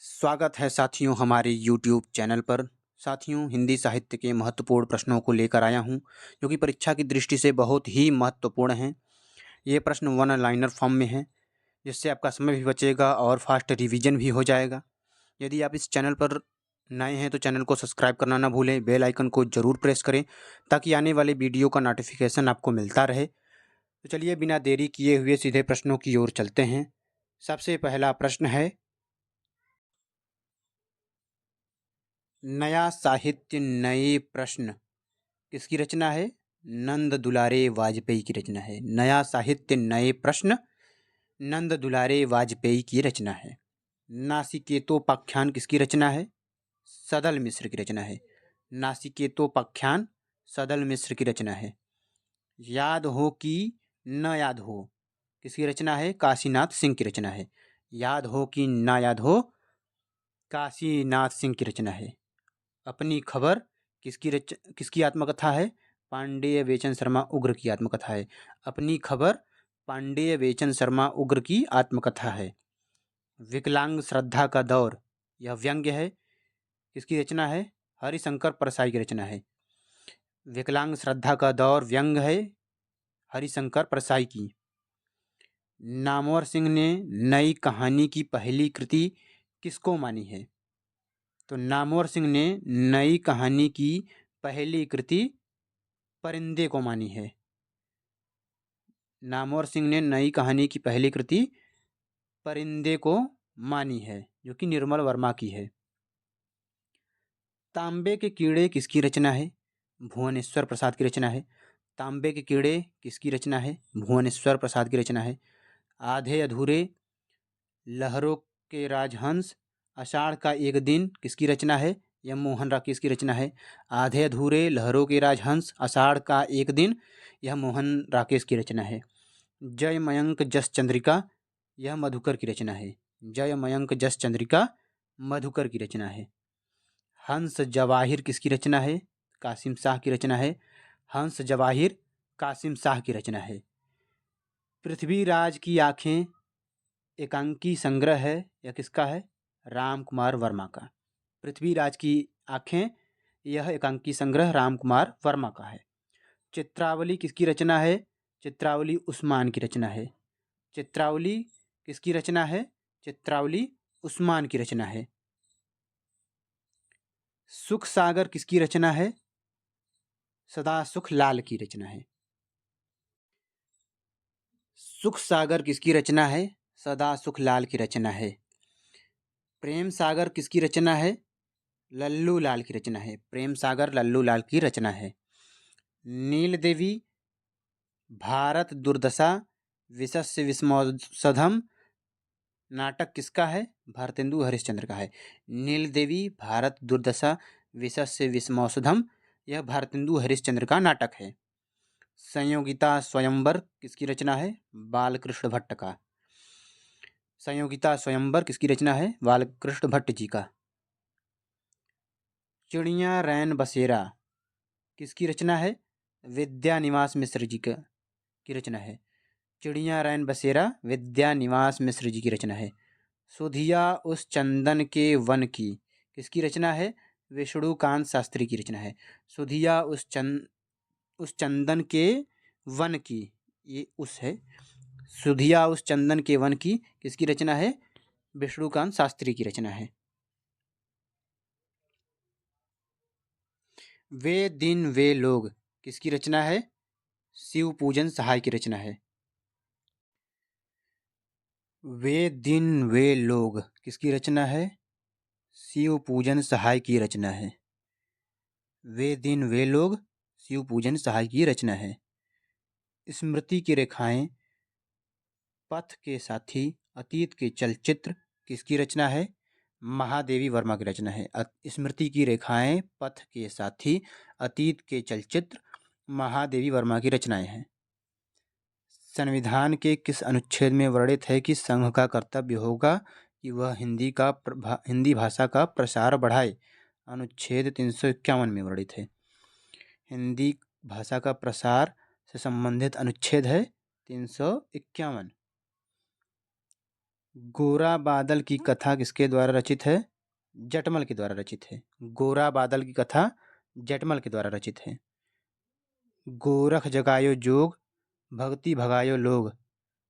स्वागत है साथियों हमारे YouTube चैनल पर। साथियों, हिंदी साहित्य के महत्वपूर्ण प्रश्नों को लेकर आया हूं, जो कि परीक्षा की दृष्टि से बहुत ही महत्वपूर्ण हैं। ये प्रश्न वन लाइनर फॉर्म में हैं, जिससे आपका समय भी बचेगा और फास्ट रिवीजन भी हो जाएगा। यदि आप इस चैनल पर नए हैं तो चैनल को सब्सक्राइब करना ना भूलें, बेल आइकन को ज़रूर प्रेस करें ताकि आने वाले वीडियो का नोटिफिकेशन आपको मिलता रहे। तो चलिए बिना देरी किए हुए सीधे प्रश्नों की ओर चलते हैं। सबसे पहला प्रश्न है, नया साहित्य नए प्रश्न किसकी रचना है? नंद दुलारे वाजपेयी की रचना है। नया साहित्य नए प्रश्न नंद दुलारे वाजपेयी की रचना है। नासिकेतोपाख्यान किसकी रचना है? सदल मिश्र की रचना है। नासिकेतोपाख्यान सदल मिश्र की रचना है। याद हो कि न याद हो किसकी रचना है? काशीनाथ सिंह की रचना है। याद हो कि न याद हो काशीनाथ सिंह की रचना है। अपनी खबर किसकी आत्मकथा है? पांडेय वेचन शर्मा उग्र की आत्मकथा है। अपनी खबर पांडेय वेचन शर्मा उग्र की आत्मकथा है। विकलांग श्रद्धा का दौर, यह व्यंग्य है, किसकी रचना है? हरिशंकर परसाई की रचना है। विकलांग श्रद्धा का दौर व्यंग्य है, हरिशंकर परसाई की। नामवर सिंह ने नई कहानी की पहली कृति किसको मानी है? तो नामवर सिंह ने नई कहानी की पहली कृति परिंदे को मानी है। नामवर सिंह ने नई कहानी की पहली कृति परिंदे को मानी है, जो कि निर्मल वर्मा की है। तांबे के कीड़े किसकी रचना है? भुवनेश्वर प्रसाद की रचना है। तांबे के कीड़े किसकी रचना है? भुवनेश्वर प्रसाद की रचना है। आधे अधूरे लहरों के राजहंस आषाढ़ का एक दिन किसकी रचना है? यह मोहन राकेश की रचना है। आधे अधूरे लहरों के राजहंस आषाढ़ का एक दिन, यह मोहन राकेश की रचना है। जय मयंक जस चंद्रिका, यह मधुकर की रचना है। जय मयंक जस चंद्रिका मधुकर की रचना है। हंस जवाहिर किसकी रचना है? कासिम शाह की रचना है। हंस जवाहिर कासिम शाह की रचना है। पृथ्वीराज की आंखें एकांकी संग्रह है, यह किसका है? राम कुमार वर्मा का। पृथ्वीराज की आंखें, यह एकांकी संग्रह राम कुमार वर्मा का है। चित्रावली किसकी रचना है? चित्रावली उस्मान की रचना है। चित्रावली किसकी रचना है? चित्रावली उस्मान की रचना है। सुख सागर किसकी रचना है? सदा सुख लाल की रचना है। सुख सागर किसकी रचना है? सदा सुख लाल की रचना है। प्रेम सागर किसकी रचना है? लल्लू लाल की रचना है। प्रेम सागर लल्लू लाल की रचना है। नील देवी भारत दुर्दशा विशस्य विस्मौषधम नाटक किसका है? भारतेंदु हरिश्चंद्र का है। नील देवी भारत दुर्दशा विशस्य विस्मौषधम, यह भारतेंदु हरिश्चंद्र का नाटक है। संयोगिता स्वयंवर किसकी रचना है? बालकृष्ण भट्ट का। संयोगिता स्वयंवर किसकी रचना है? बालकृष्ण भट्ट जी का। चिड़िया रैन बसेरा किसकी रचना है? विद्यानिवास मिश्र जी की रचना है। चिड़िया रैन बसेरा विद्यानिवास मिश्र जी की रचना है। सुधिया उस चंदन के वन की किसकी रचना है? विष्णुकांत शास्त्री की रचना है। सुधिया उस चंदन के वन की, ये उस है। सुधिया उस चंदन के वन की किसकी रचना है? विष्णुकांत शास्त्री की रचना है। वे दिन वे लोग किसकी रचना है? शिव पूजन सहाय की रचना है। वे दिन वे लोग किसकी रचना है? शिव पूजन सहाय की रचना है। वे दिन वे लोग शिव पूजन सहाय की रचना है। स्मृति की रेखाएं पथ के साथी अतीत के चलचित्र किसकी रचना है? महादेवी वर्मा की रचना है। स्मृति की रेखाएं पथ के साथी अतीत के चलचित्र महादेवी वर्मा की रचनाएं हैं। संविधान के किस अनुच्छेद में वर्णित है कि संघ का कर्तव्य होगा कि वह हिंदी भाषा का प्रसार बढ़ाए? अनुच्छेद 351 में वर्णित है। हिंदी भाषा का प्रसार से संबंधित अनुच्छेद है 351। गोरा बादल की कथा किसके द्वारा रचित है? जटमल के द्वारा रचित है। गोरा बादल की कथा जटमल के द्वारा रचित है। गोरख जगायो जोग, भक्ति भगायो लोग,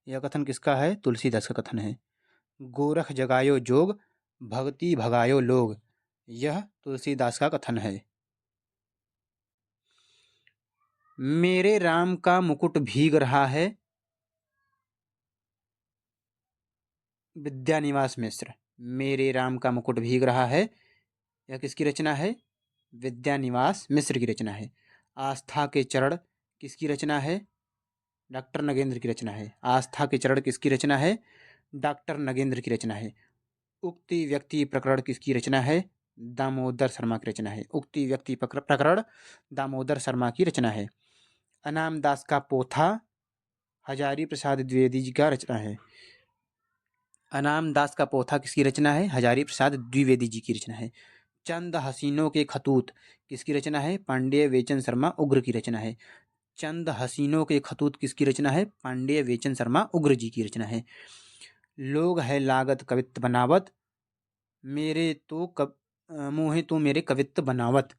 यह कथन किसका है? तुलसीदास का कथन है। गोरख जगायो जोग, भक्ति भगायो लोग, यह तुलसीदास का कथन है। मेरे राम का मुकुट भीग रहा है, विद्यानिवास मिश्र। मेरे राम का मुकुट भीग रहा है, यह किसकी रचना है? विद्यानिवास मिश्र की रचना है। आस्था के चरण किसकी रचना है? डॉक्टर नगेंद्र की रचना है। आस्था के चरण किसकी रचना है? डॉक्टर नगेंद्र की रचना है। उक्ति व्यक्ति प्रकरण किसकी रचना है? दामोदर शर्मा की रचना है। उक्ति व्यक्ति प्रकरण दामोदर शर्मा की रचना है। अनाम दास का पोथा हजारी प्रसाद द्विवेदी जी का रचना है। अनाम दास का पोथा किसकी रचना है? हजारी प्रसाद द्विवेदी जी की रचना है। चंद हसीनों के खतूत किसकी रचना है? पांडेय वेचन शर्मा उग्र की रचना है। चंद हसीनों के खतूत किसकी रचना है? पांडेय वेचन शर्मा उग्र जी की रचना है। लोग है लागत कवित्त बनावत, मेरे तो मुँहे तो मेरे कवित्त बनावत,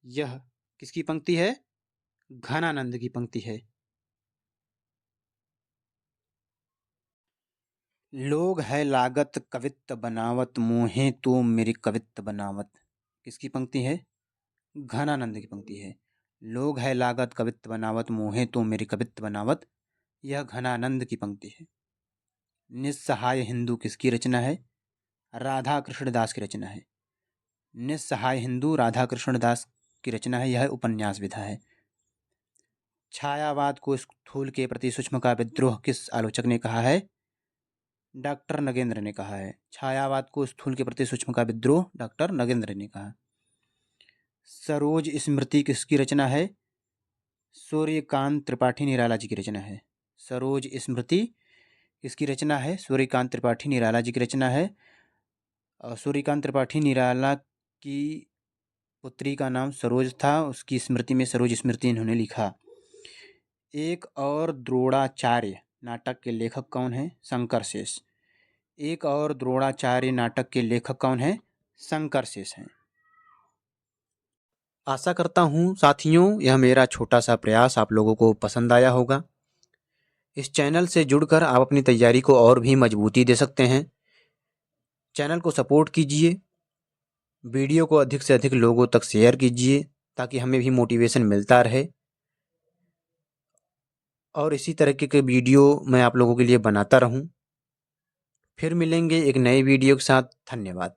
यह किसकी पंक्ति है? घनानंद की पंक्ति है। लोग है लागत कवित्त बनावत, मुँहे तो मेरी कवित्त बनावत, किसकी पंक्ति है? घनानंद की पंक्ति है। लोग है लागत कवित्त बनावत, मुँहे तो मेरी कवित्त बनावत, यह घनानंद की पंक्ति है। निस्सहाय हिंदू किसकी रचना है? राधा कृष्ण दास की रचना है। निस्सहाय हिंदू राधा कृष्ण दास की रचना है। यह उपन्यास विधा है। छायावाद को स्थूल के प्रति सूक्ष्म का विद्रोह किस आलोचक ने कहा है? डॉक्टर नगेंद्र ने कहा है। छायावाद को स्थूल के प्रति सूक्ष्म का विद्रोह डॉक्टर नगेंद्र ने कहा। सरोज स्मृति किसकी रचना है? सूर्यकांत त्रिपाठी निराला जी की रचना है। सरोज स्मृति किसकी रचना है? सूर्यकांत त्रिपाठी निराला जी की रचना है। और सूर्यकांत त्रिपाठी निराला की पुत्री का नाम सरोज था, उसकी स्मृति में सरोज स्मृति इन्होंने लिखा। एक और द्रोणाचार्य नाटक के लेखक कौन है? शंकर शेष। एक और द्रोणाचार्य नाटक के लेखक कौन है? शंकर शेष हैं। आशा करता हूँ साथियों यह मेरा छोटा सा प्रयास आप लोगों को पसंद आया होगा। इस चैनल से जुड़कर आप अपनी तैयारी को और भी मजबूती दे सकते हैं। चैनल को सपोर्ट कीजिए, वीडियो को अधिक से अधिक लोगों तक शेयर कीजिए ताकि हमें भी मोटिवेशन मिलता रहे और इसी तरीके के वीडियो मैं आप लोगों के लिए बनाता रहूं। फिर मिलेंगे एक नए वीडियो के साथ। धन्यवाद।